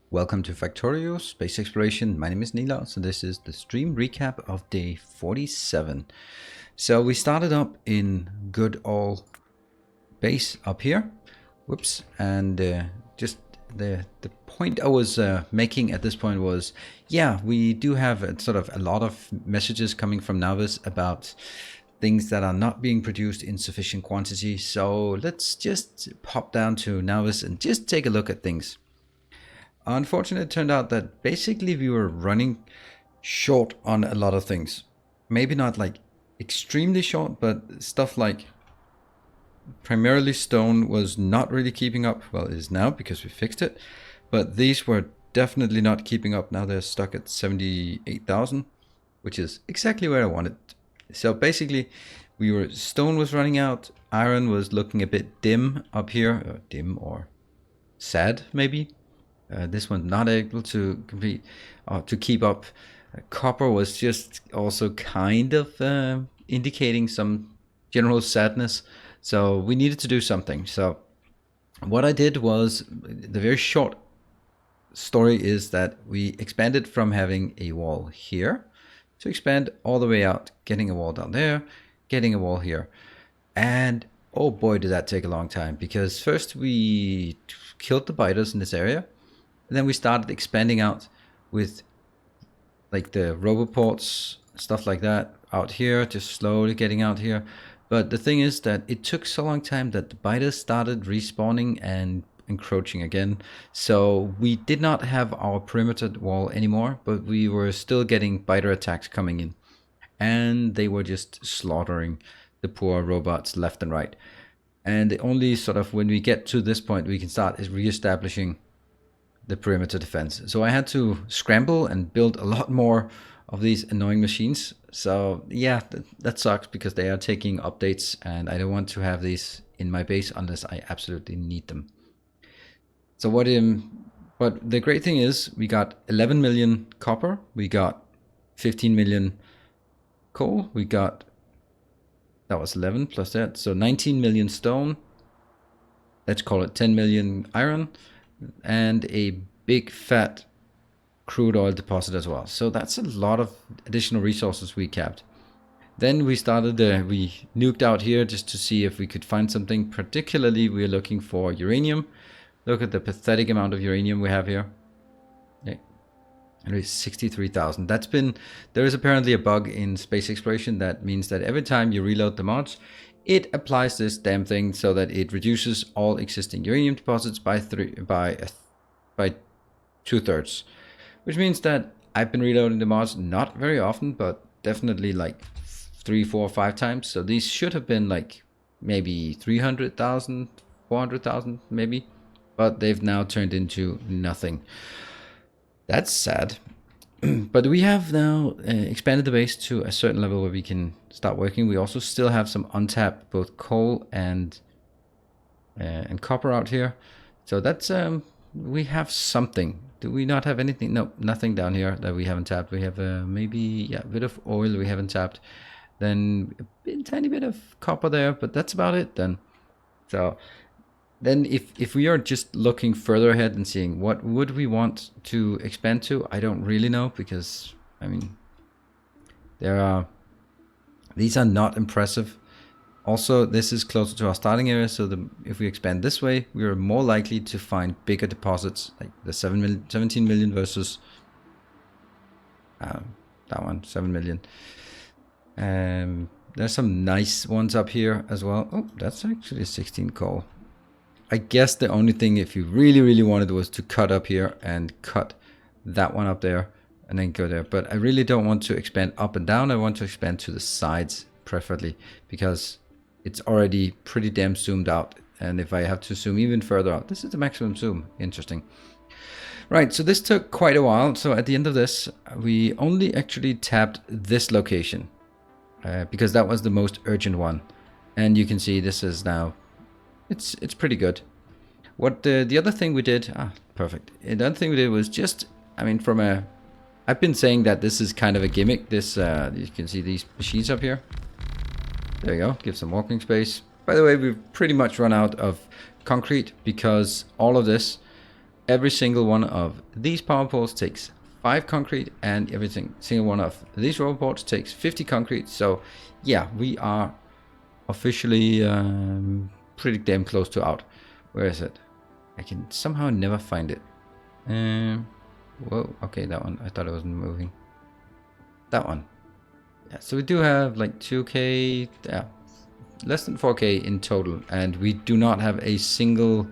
Welcome to Factorio Space Exploration. My name is Nila, so this is the stream recap of day 47. So we started up in good old base up here. Whoops, and just the point I was making at this point was, yeah, we do have a lot of messages coming from Navis about things that are not being produced in sufficient quantity. So let's just pop down to Navis and just take a look at things. Unfortunately, it turned out that basically we were running short on a lot of things. Maybe not like extremely short, but stuff like primarily stone was not really keeping up. Well, it is now because we fixed it, but these were definitely not keeping up. Now they're stuck at 78,000, which is exactly where I wanted. So basically, stone was running out. Iron was looking a bit dim up here, or dim or sad maybe. This one not able to complete to keep up. Copper was just also kind of indicating some general sadness, so we needed to do something. So what I did was, the very short story is that we expanded from having a wall here to expand all the way out, getting a wall down there, getting a wall here. And oh boy, did that take a long time, because first we killed the biters in this area. And then we started expanding out with like the roboports, stuff like that out here, just slowly getting out here. But the thing is that it took so long time that the biters started respawning and encroaching again. So we did not have our perimeter wall anymore, but we were still getting biter attacks coming in. And they were just slaughtering the poor robots left and right. And the only when we get to this point, we can start is reestablishing the perimeter defense. So I had to scramble and build a lot more of these annoying machines. So yeah, that sucks because they are taking updates and I don't want to have these in my base unless I absolutely need them. So but the great thing is we got 11 million copper, we got 15 million coal, that was 11 plus that, so 19 million stone, let's call it 10 million iron, and a big fat crude oil deposit as well. So that's a lot of additional resources we capped. Then we started, we nuked out here just to see if we could find something. Particularly, we're looking for uranium. Look at the pathetic amount of uranium we have here. Okay. And it's 63,000. There is apparently a bug in space exploration that means that every time you reload the mods, it applies this damn thing so that it reduces all existing uranium deposits by 2/3, which means that I've been reloading the mods not very often, but definitely like 3, 4, 5 times. So these should have been like maybe 300,000, 400,000 maybe, but they've now turned into nothing. That's sad. But we have now expanded the base to a certain level where we can start working. We also still have some untapped both coal and copper out here. So that's we have something. Do we not have anything? No, nothing down here that we haven't tapped. We have maybe a bit of oil we haven't tapped. Then a tiny bit of copper there, but that's about it then. So then if we are just looking further ahead and seeing what would we want to expand to, I don't really know, because I mean these are not impressive. Also, this is closer to our starting area, so if we expand this way, we are more likely to find bigger deposits, like the 17 million versus that one, 7 million. There's some nice ones up here as well. Oh, that's actually 16 coal. I guess the only thing, if you really, really wanted, was to cut up here and cut that one up there and then go there. But I really don't want to expand up and down. I want to expand to the sides, preferably, because it's already pretty damn zoomed out. And if I have to zoom even further out, this is the maximum zoom. Interesting. Right, so this took quite a while. So at the end of this, we only actually tapped this location because that was the most urgent one. And you can see this is now, it's pretty good. What the other thing we did, perfect. The other thing we did was just, I mean, I've been saying that this is kind of a gimmick. This, you can see these machines up here. There you go, give some walking space. By the way, we've pretty much run out of concrete because all of this every single one of these power poles takes 5 concrete, and every single one of these robots takes 50 concrete. So yeah, we are officially pretty damn close to out. Where is it? I can somehow never find it. Whoa, okay, that one. I thought it wasn't moving. That one. Yeah, so we do have like 2k, yeah, less than 4k in total, and we do not have a single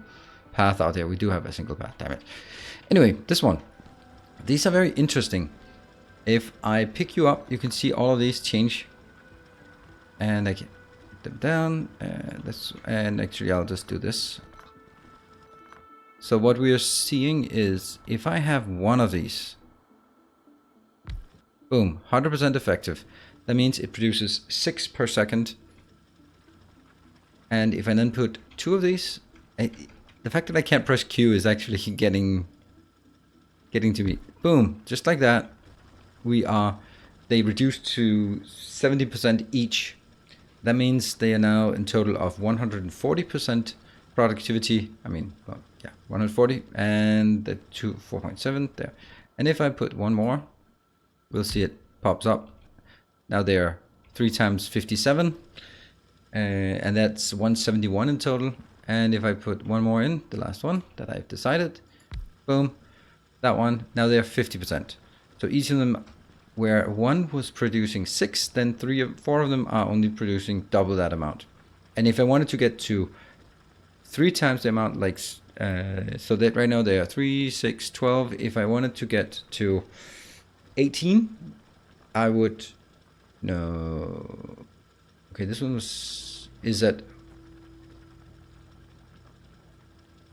path out there. We do have a single path, damn it. Anyway, this one. These are very interesting. If I pick you up, you can see all of these change, and I can put them down. And actually, I'll just do this. So what we are seeing is, if I have one of these, boom, 100% effective. That means it produces 6 per second. And if I then put 2 of these, the fact that I can't press Q is actually getting to me. Boom, just like that. They reduced to 70% each. That means they are now in total of 140% productivity. I mean, well, yeah, 140, and the 4.7 there. And if I put one more, we'll see it pops up. Now they're 3 times 57, and that's 171 in total. And if I put one more in, the last one that I've decided, boom, that one, now they're 50%. So each of them, where one was producing 6, then 3 or 4 of them are only producing double that amount. And if I wanted to get to 3 times the amount, like, so that right now they are 3, 6, 12. If I wanted to get to 18, I would, no, okay, this one was,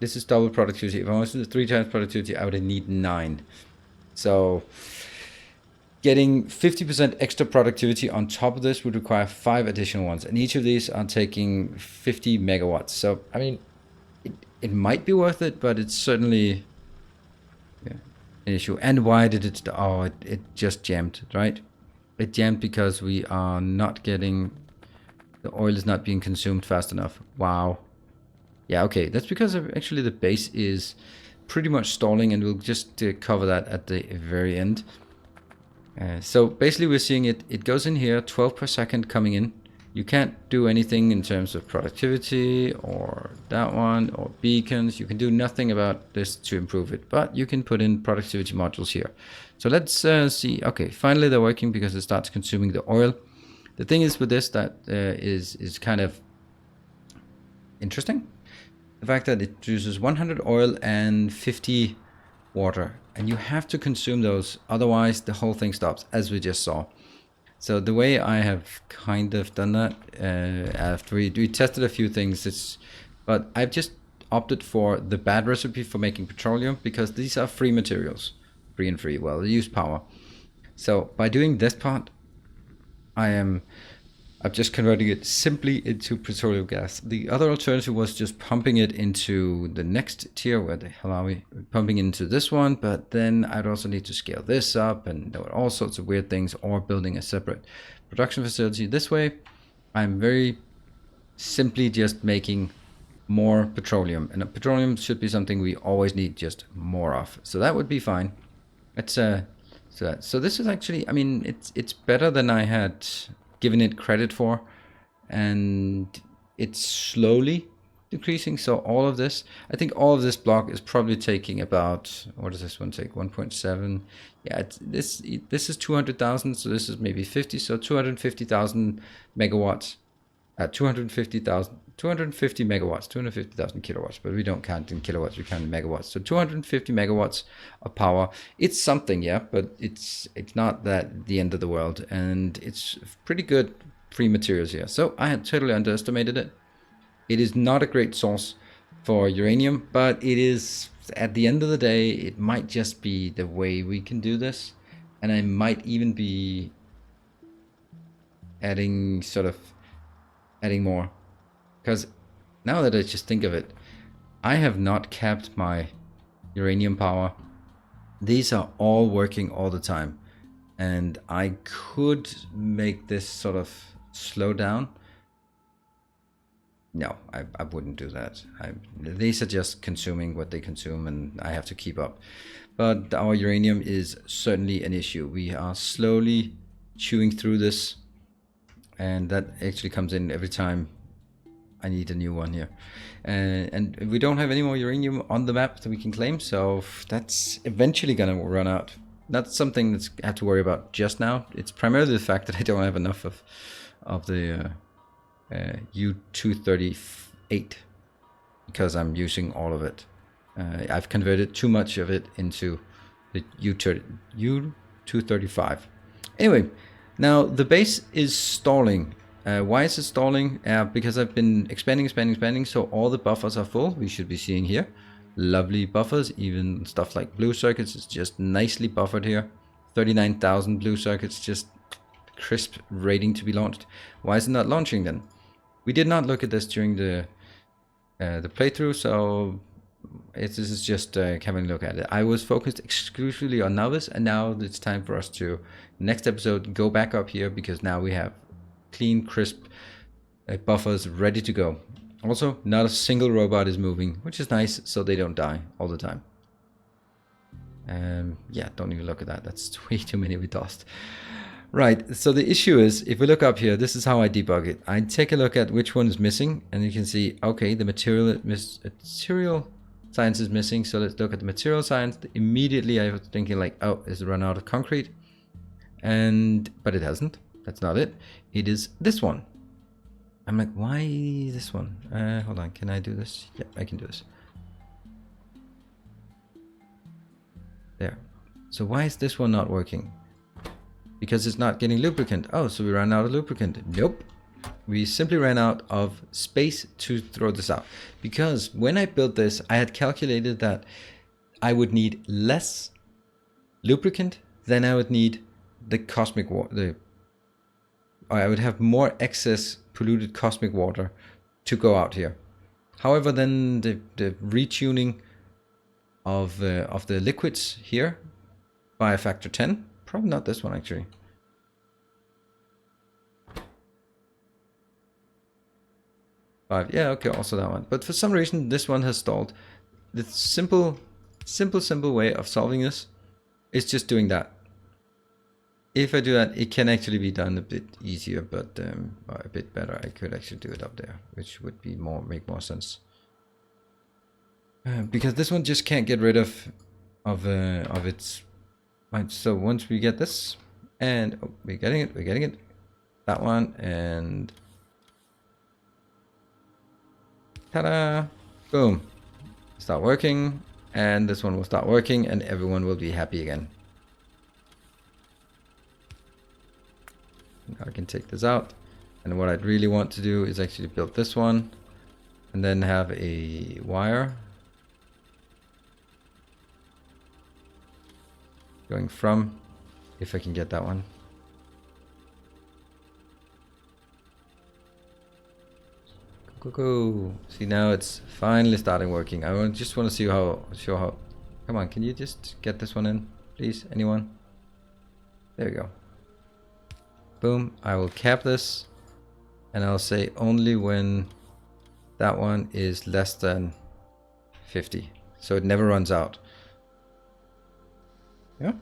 this is double productivity. If I wanted to do 3 times productivity, I would need 9. So getting 50% extra productivity on top of this would require 5 additional ones, and each of these are taking 50 megawatts. So I mean, it might be worth it, but it's certainly, yeah, an issue. And why did it? Oh, it just jammed, right? It jammed because we are not getting, the oil is not being consumed fast enough. Wow. Yeah, okay, that's because actually the base is pretty much stalling, and we'll just cover that at the very end. So basically we're seeing it goes in here, 12 per second coming in. You can't do anything in terms of productivity or that one or beacons. You can do nothing about this to improve it, but you can put in productivity modules here. So let's see. Okay, finally they're working because it starts consuming the oil. The thing is with this that is kind of interesting. The fact that it uses 100 oil and 50 water, and you have to consume those, otherwise the whole thing stops, as we just saw. So the way I have kind of done that, after we tested a few things, but I've just opted for the bad recipe for making petroleum, because these are free materials. Free, well, they use power. So by doing this part, I'm just converting it simply into petroleum gas. The other alternative was just pumping it into the next tier. Where the hell are we? Pumping into this one, but then I'd also need to scale this up, and there were all sorts of weird things, or building a separate production facility. This way, I'm very simply just making more petroleum, and petroleum should be something we always need just more of. So that would be fine. It's so this is actually, I mean, it's better than I had given it credit for, and it's slowly decreasing. So all of this, I think all of this block is probably taking about, what does this one take? 1.7. Yeah, this is 200,000, so this is maybe 50, so 250,000 megawatts, 250 megawatts, 250,000 kilowatts, but we don't count in kilowatts, we count in megawatts. So 250 megawatts of power. It's something, yeah, but it's not that the end of the world, and it's pretty good free materials here. So I had totally underestimated it. It is not a great source for uranium, but it is, at the end of the day, it might just be the way we can do this, and I might even be adding more. Because now that I just think of it, I have not capped my uranium power. These are all working all the time, and I could make this sort of slow down. No, I wouldn't do that. These are just consuming what they consume, and I have to keep up. But our uranium is certainly an issue. We are slowly chewing through this, and that actually comes in every time I need a new one here. And we don't have any more uranium on the map that we can claim, so that's eventually going to run out. That's something that's I have to worry about just now. It's primarily the fact that I don't have enough of the U238 because I'm using all of it. I've converted too much of it into the U235. Anyway, now the base is stalling. Why is it stalling? Because I've been expanding, so all the buffers are full. We should be seeing here lovely buffers, even stuff like blue circuits is just nicely buffered here. 39,000 blue circuits, just crisp, rating to be launched. Why is it not launching then? We did not look at this during the playthrough, so this is just having a look at it. I was focused exclusively on novice, and now it's time for us to, next episode, go back up here, because now we have clean, crisp buffers ready to go. Also, not a single robot is moving, which is nice, so they don't die all the time. Yeah, don't even look at that. That's way too many we lost. Right, so the issue is, if we look up here, this is how I debug it. I take a look at which one is missing, and you can see, okay, the material science is missing, so let's look at the material science. Immediately I was thinking like, oh, is it run out of concrete? But it hasn't. That's not it. It is this one. I'm like, why this one? Hold on, can I do this? Yeah, I can do this. There. So why is this one not working? Because it's not getting lubricant. Oh, so we ran out of lubricant. Nope. We simply ran out of space to throw this out. Because when I built this, I had calculated that I would need less lubricant than I would need the cosmic water. I would have more excess polluted cosmic water to go out here. However, then the retuning of the liquids here by a factor 10, probably not this one actually. Yeah, okay, also that one. But for some reason, this one has stalled. The simple way of solving this is just doing that. If I do that, it can actually be done a bit easier, but a bit better. I could actually do it up there, which would be make more sense. Because this one just can't get rid of its. Right, so once we get this, and oh, we're getting it. That one, and ta-da! Boom. Start working, and this one will start working, and everyone will be happy again. I can take this out, and what I'd really want to do is actually build this one and then have a wire going from, if I can get that one. Go. See, now it's finally starting working. I just want to see how come on, can you just get this one in, please? Anyone? There we go. Boom, I will cap this, and I'll say only when that one is less than 50, so it never runs out. Yeah.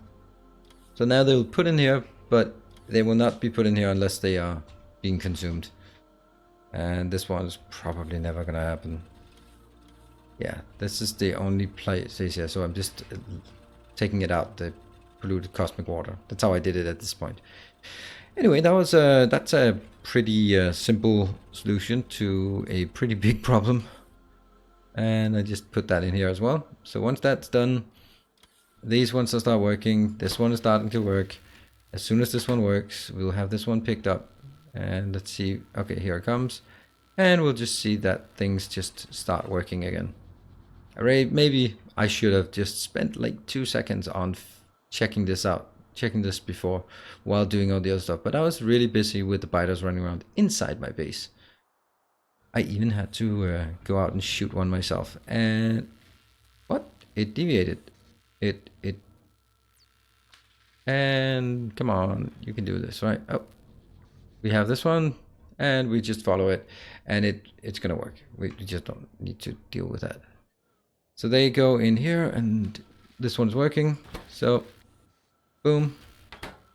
So now they'll put in here, but they will not be put in here unless they are being consumed. And this one is probably never gonna happen. Yeah, this is the only place here, so I'm just taking it out, the polluted cosmic water. That's how I did it at this point. Anyway, that's a pretty simple solution to a pretty big problem, and I just put that in here as well. So once that's done, these ones will start working. This one is starting to work. As soon as this one works, we'll have this one picked up, and let's see. Okay, here it comes, and we'll just see that things just start working again. Maybe I should have just spent like 2 seconds on checking this before while doing all the other stuff, but I was really busy with the biters running around inside my base. I even had to go out and shoot one myself, and what? It deviated. And come on, you can do this, right? Oh, we have this one, and we just follow it, and it's gonna work. We just don't need to deal with that. So they go in here, and this one's working. So boom,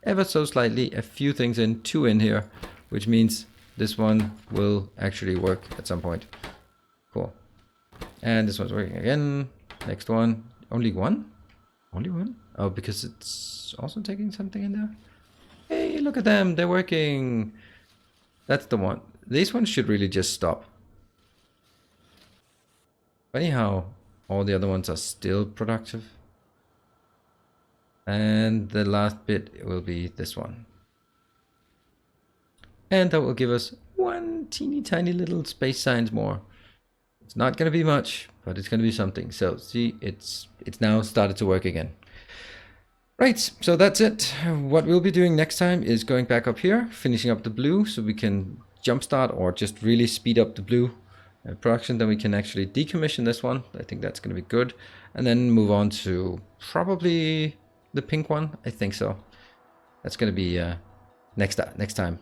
ever so slightly, a few things in, 2 in here, which means this one will actually work at some point. Cool. And this one's working again. Next one, only 1? Only 1? Oh, because it's also taking something in there. Hey, look at them, they're working. That's the one. These ones should really just stop. Funny how all the other ones are still productive. And the last bit will be this one. And that will give us 1 teeny tiny little space signs more. It's not going to be much, but it's going to be something. So see, it's now started to work again. Right, so that's it. What we'll be doing next time is going back up here, finishing up the blue so we can jumpstart or just really speed up the blue production. Then we can actually decommission this one. I think that's going to be good. And then move on to probably the pink one. I think so. That's going to be next time.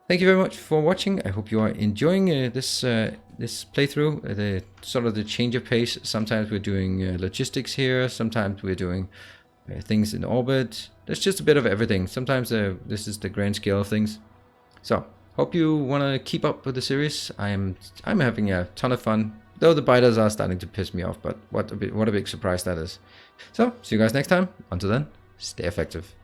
Thank you very much for watching. I hope you are enjoying this playthrough. The sort of the change of pace. Sometimes we're doing logistics here. Sometimes we're doing things in orbit. There's just a bit of everything. Sometimes this is the grand scale of things. So hope you want to keep up with the series. I'm having a ton of fun, though the biters are starting to piss me off. But what a big surprise that is. So see you guys next time. Until then, stay effective.